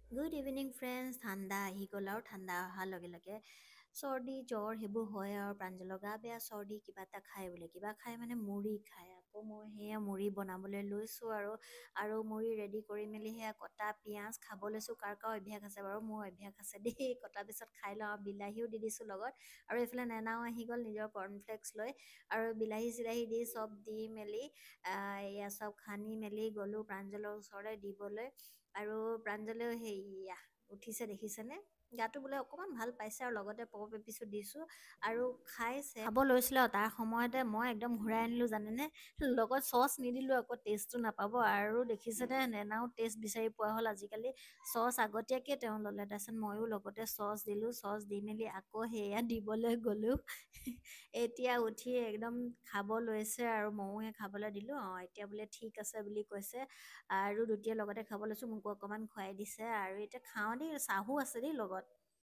Good evening friends. ঠাণ্ডা আহি গ'ল আৰু ঠাণ্ডা অহাৰ লগে লগে চৰ্দি জ্বৰ সেইবোৰ হয় আৰু প্ৰাঞ্জলৰ গা বেয়া চৰ্দি কিবা এটা খায় বোলে কিবা খায় মানে মুড়ি খায় আকৌ মই সেয়া মুড়ি বনাবলৈ লৈছোঁ আৰু মুড়ি ৰেডি কৰি মেলি সেয়া কটা পিঁয়াজ খাব লৈছোঁ কাৰ অভ্যাস আছে বাৰু মোৰ অভ্যাস আছে দেই কটাৰ পিছত খাই লওঁ আৰু বিলাহীও দি দিছোঁ লগত আৰু এইফালে নেনাও আহি গ'ল নিজৰ কৰ্ণফ্লেক্স লৈ আৰু বিলাহী চিলাহী দি চব দি মেলি এয়া চব সানি মেলি গ'লোঁ প্ৰাঞ্জলৰ ওচৰলৈ দিবলৈ আৰু প্ৰাঞ্জলেও সেয়া উঠিছে দেখিছেনে গাটো বোলে অকণমান ভাল পাইছে আৰু লগতে পপ এপিচো দিছোঁ আৰু খাইছে খাব লৈছিলে আৰু তাৰ সময়তে মই একদম ঘূৰাই আনিলোঁ জানেনে লগত চচ নিদিলোঁ আকৌ টেষ্টটো নাপাব আৰু দেখিছেনে নেনাও টেষ্ট বিচাৰি পোৱা হ'ল আজিকালি চচ আগতীয়াকৈ তেওঁ ল'লে তাৰপিছত ময়ো লগতে চচ দিলোঁ চচ দি মেলি আকৌ সেয়া দিবলৈ গ'লোঁ এতিয়া উঠি একদম খাব লৈছে আৰু ময়ো সেই খাবলৈ দিলোঁ এতিয়া বোলে ঠিক আছে বুলি কৈছে আৰু দুটিয়ে লগতে খাব লৈছোঁ মোকো অকণমান খুৱাই দিছে আৰু এতিয়া খাওঁ দেই চাহো আছে দেই লগত